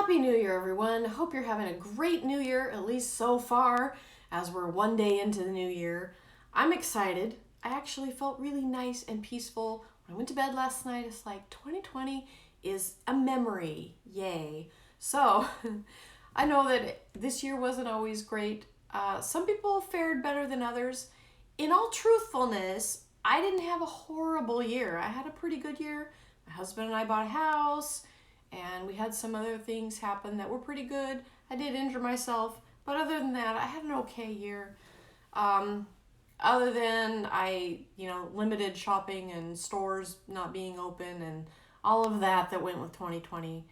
Happy New Year, everyone. Hope you're having a great New Year, at least so far, as we're one day into the new year. I'm excited. I actually felt really nice and peaceful. When I went to bed last night, it's like 2020 is a memory. Yay. So, I know that this year wasn't always great. Some people fared better than others. In all truthfulness, I didn't have a horrible year. I had a pretty good year. My husband and I bought a house, and we had some other things happen that were pretty good. I did injure myself, but other than that, I had an okay year. Other than limited shopping and stores not being open and all of that went with 2020.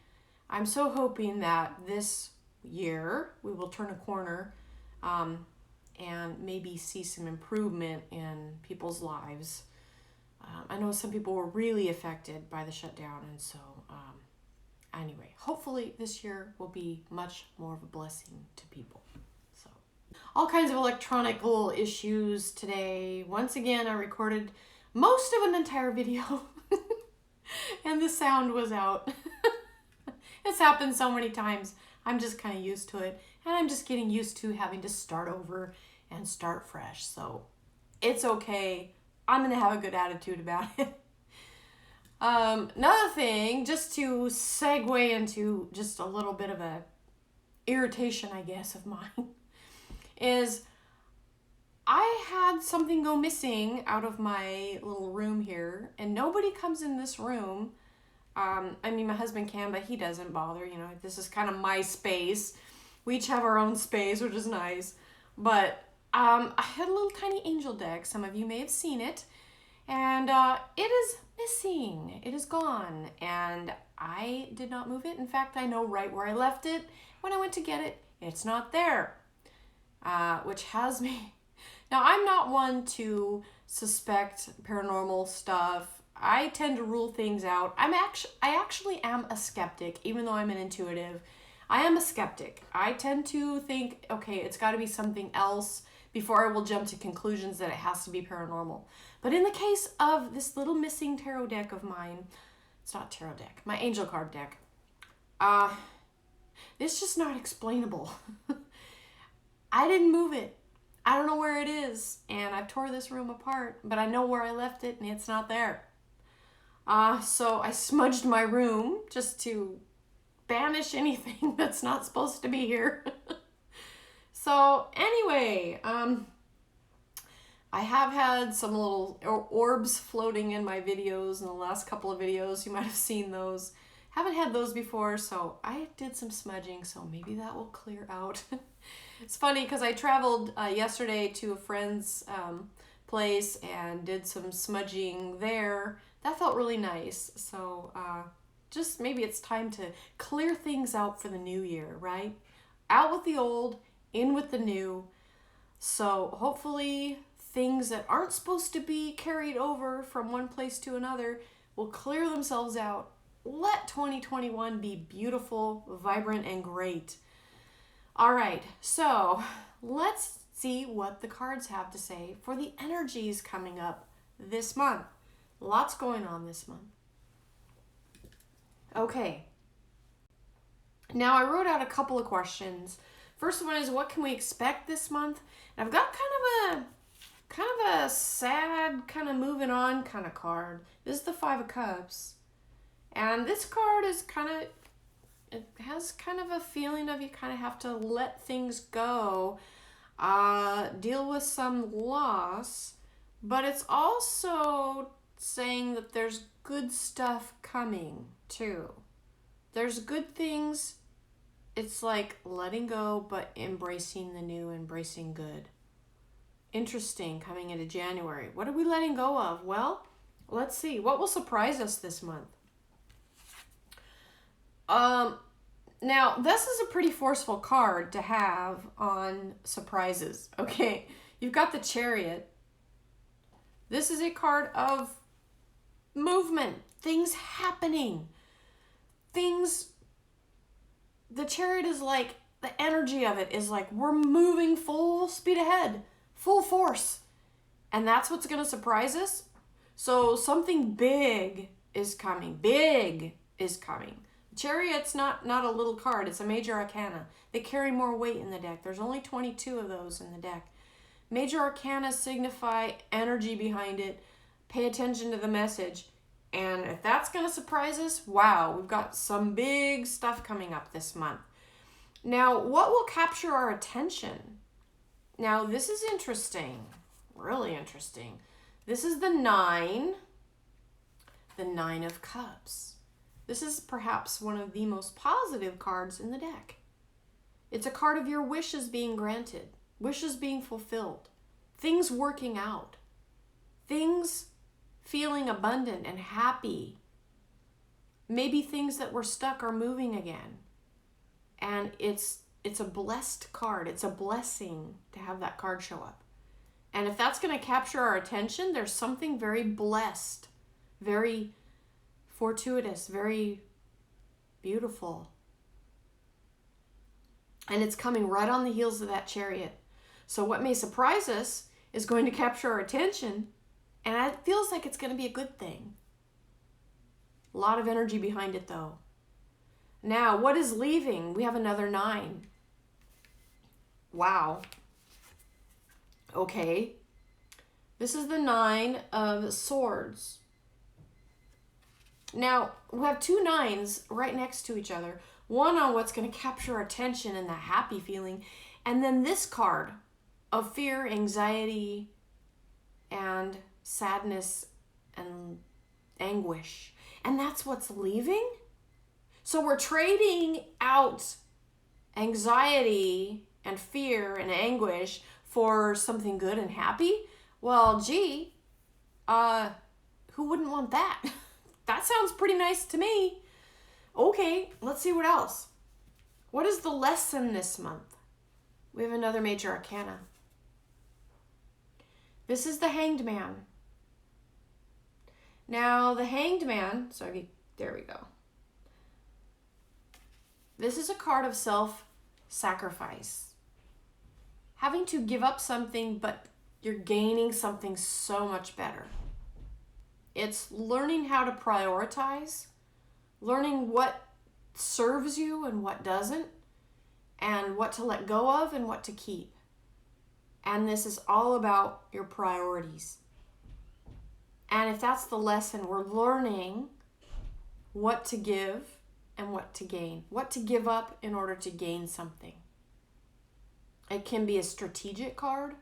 I'm so hoping that this year we will turn a corner and maybe see some improvement in people's lives. I know some people were really affected by the shutdown, and so anyway, hopefully this year will be much more of a blessing to people. So, all kinds of electronic little issues today. Once again, I recorded most of an entire video and the sound was out. It's happened so many times. I'm just kind of used to it, and I'm just getting used to having to start over and start fresh. So it's okay. I'm going to have a good attitude about it. Another thing, just to segue into just a little bit of a irritation, I guess, of mine, is I had something go missing out of my little room here, and nobody comes in this room. My husband can, but he doesn't bother. This is kind of my space. We each have our own space, which is nice. But I had a little tiny angel deck. Some of you may have seen it. And it is missing. It is gone. And I did not move it. In fact, I know right where I left it. When I went to get it, it's not there. Which has me... Now, I'm not one to suspect paranormal stuff. I tend to rule things out. I actually am a skeptic, even though I'm an intuitive. I am a skeptic. I tend to think, okay, it's got to be something else before I will jump to conclusions that it has to be paranormal. But in the case of this little missing tarot deck of mine, it's not tarot deck, my angel card deck, it's just not explainable. I didn't move it. I don't know where it is, and I've tore this room apart, but I know where I left it, and it's not there. So I smudged my room just to banish anything that's not supposed to be here. So anyway, I have had some little orbs floating in my videos in the last couple of videos. You might have seen those. Haven't had those before, so I did some smudging, so maybe that will clear out. It's funny because I traveled yesterday to a friend's place and did some smudging there. That felt really nice. So just maybe it's time to clear things out for the new year, right? Out with the old, in with the new. So hopefully things that aren't supposed to be carried over from one place to another will clear themselves out. Let 2021 be beautiful, vibrant, and great. All right, so let's see what the cards have to say for the energies coming up this month. Lots going on this month. Okay. Now I wrote out a couple of questions. First one is, what can we expect this month? And I've got kind of a sad, kind of moving on kind of card. This is the Five of Cups. And this card is it has kind of a feeling of you kind of have to let things go, deal with some loss, but it's also saying that there's good stuff coming too. There's good things. It's like letting go, but embracing the new, embracing good. Interesting, coming into January. What are we letting go of? Well, let's see. What will surprise us this month? Now, this is a pretty forceful card to have on surprises, okay? You've got the Chariot. This is a card of movement, things happening, things. The Chariot is like, the energy of it is like, we're moving full speed ahead, full force. And that's what's going to surprise us. So something big is coming. Big is coming. Chariot's not a little card. It's a major arcana. They carry more weight in the deck. There's only 22 of those in the deck. Major arcana signify energy behind it. Pay attention to the message. And if that's going to surprise us, wow, we've got some big stuff coming up this month. Now, what will capture our attention? Now, this is interesting. Really interesting. This is the Nine of Cups. This is perhaps one of the most positive cards in the deck. It's a card of your wishes being granted, wishes being fulfilled, things working out, things feeling abundant and happy. Maybe things that were stuck are moving again. And it's a blessed card. It's a blessing to have that card show up. And if that's going to capture our attention, there's something very blessed, very fortuitous, very beautiful. And it's coming right on the heels of that Chariot. So what may surprise us is going to capture our attention, and it feels like it's going to be a good thing. A lot of energy behind it, though. Now, what is leaving? We have another 9. Wow. Okay. This is the 9 of Swords. Now, we have 2 9s right next to each other. One on what's going to capture our attention and the happy feeling. And then this card of fear, anxiety, and sadness and anguish. And that's what's leaving? So we're trading out anxiety and fear and anguish for something good and happy? Well, gee, who wouldn't want that? That sounds pretty nice to me. Okay, let's see what else. What is the lesson this month? We have another major arcana. This is the Hanged Man. Now, the Hanged Man, there we go. This is a card of self-sacrifice. Having to give up something, but you're gaining something so much better. It's learning how to prioritize, learning what serves you and what doesn't, and what to let go of and what to keep. And this is all about your priorities. And if that's the lesson, we're learning what to give and what to gain, what to give up in order to gain something. It can be a strategic card.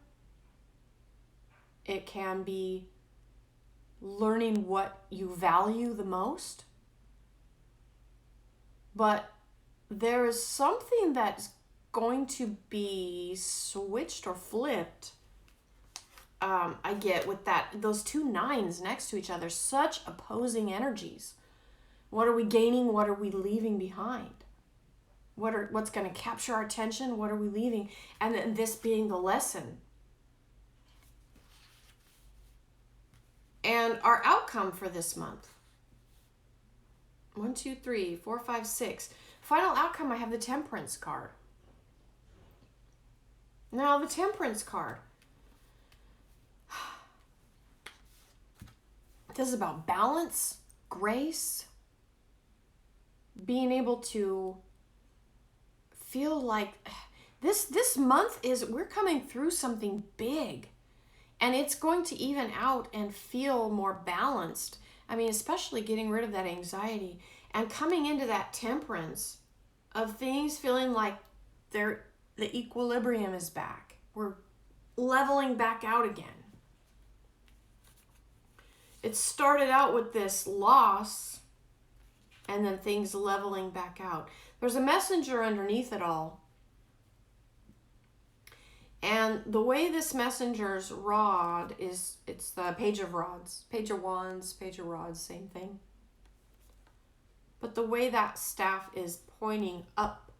It can be learning what you value the most. But there is something that's going to be switched or flipped. I get with those 2 9s next to each other, such opposing energies. What are we gaining? What are we leaving behind? What's going to capture our attention? What are we leaving? And then this being the lesson. And our outcome for this month. 1, 2, 3, 4, 5, 6. Final outcome, I have the Temperance card. Now, the Temperance card. This is about balance, grace, being able to feel like this month we're coming through something big, and it's going to even out and feel more balanced. I mean, especially getting rid of that anxiety and coming into that temperance of things feeling like the equilibrium is back. We're leveling back out again. It started out with this loss and then things leveling back out. There's a messenger underneath it all. And the way this messenger's rod is, it's the Page of Rods. Page of Wands, Page of Rods, same thing. But the way that staff is pointing up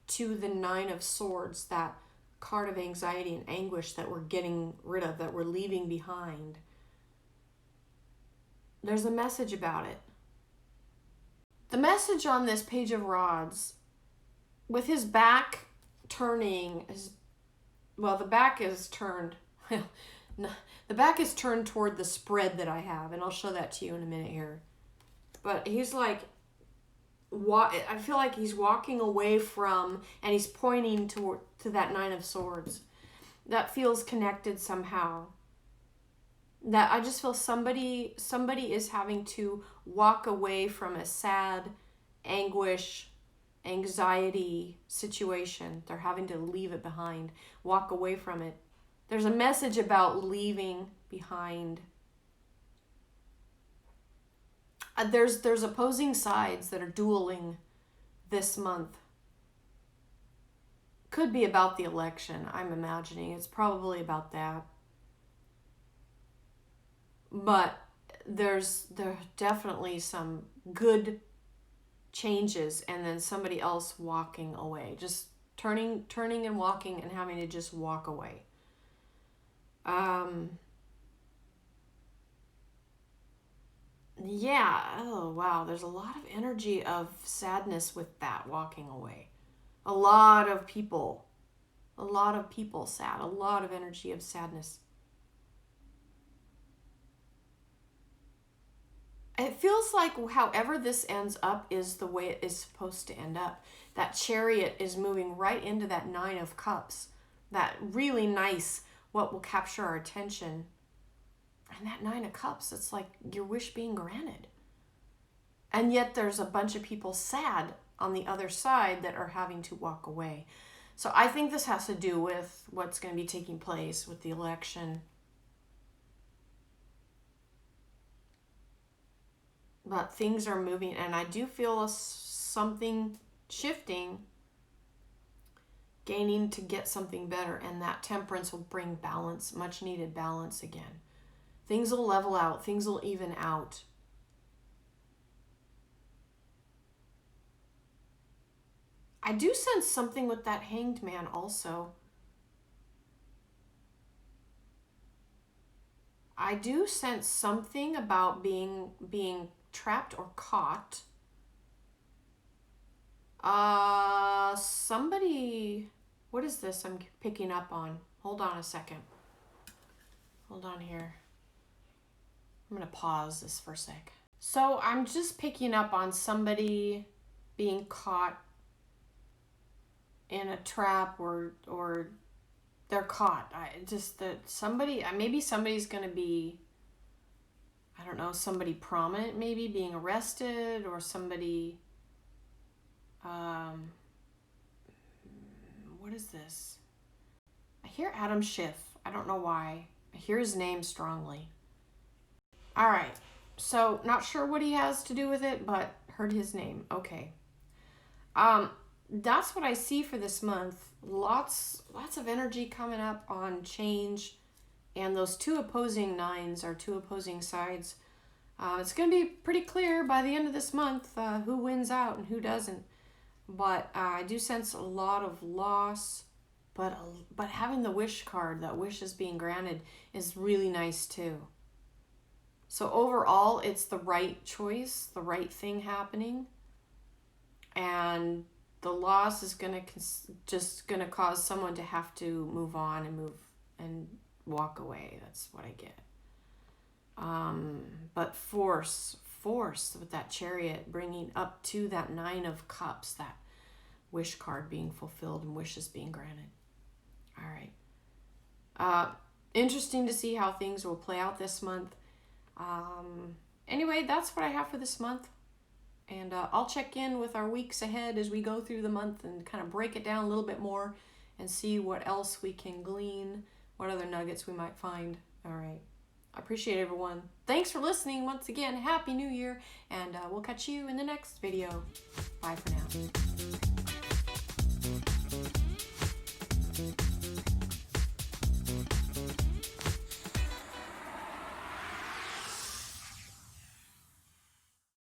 to the 9 of Swords, that card of anxiety and anguish that we're getting rid of, that we're leaving behind. There's a message about it. The message on this Page of Rods, with his back turning, the back is turned. The back is turned toward the spread that I have, and I'll show that to you in a minute here. But he's like I feel like he's walking away from, and he's pointing to that Nine of Swords. That feels connected somehow. That I just feel somebody is having to walk away from a sad, anguish, anxiety situation. They're having to leave it behind, walk away from it. There's a message about leaving behind. There's opposing sides that are dueling this month. Could be about the election, I'm imagining. It's probably about that. But there definitely some good changes, and then somebody else walking away, just turning and walking and having to just walk away. Yeah, oh wow, there's a lot of energy of sadness with that walking away. A lot of people sad, a lot of energy of sadness. It feels like however this ends up is the way it is supposed to end up. That Chariot is moving right into that Nine of Cups. That really nice, what will capture our attention. And that Nine of Cups, it's like your wish being granted. And yet there's a bunch of people sad on the other side that are having to walk away. So I think this has to do with what's going to be taking place with the election. But things are moving, and I do feel something shifting, gaining to get something better, and that Temperance will bring balance, much needed balance again. Things will level out, things will even out. I do sense something with that Hanged Man also. I do sense something about being trapped or caught. Somebody, what is this I'm picking up on? Hold on a second. Hold on here. I'm going to pause this for a sec. So I'm just picking up on somebody being caught in a trap, or they're caught. Maybe somebody's going to be, I don't know, somebody prominent maybe being arrested, or somebody, what is this? I hear Adam Schiff. I don't know why. I hear his name strongly. All right. So not sure what he has to do with it, but heard his name. Okay. That's what I see for this month. Lots of energy coming up on change, and those two opposing nines are two opposing sides. It's going to be pretty clear by the end of this month who wins out and who doesn't. But I do sense a lot of loss, but having the wish card, that wish is being granted, is really nice too. So overall, it's the right choice, the right thing happening, and the loss is just gonna cause someone to have to move on and walk away. That's what I get. But force with that Chariot bringing up to that Nine of Cups, that wish card being fulfilled and wishes being granted. All right. Interesting to see how things will play out this month. Anyway, that's what I have for this month. And I'll check in with our weeks ahead as we go through the month and kind of break it down a little bit more and see what else we can glean, what other nuggets we might find. All right. I appreciate everyone. Thanks for listening once again. Happy New Year, and we'll catch you in the next video. Bye for now.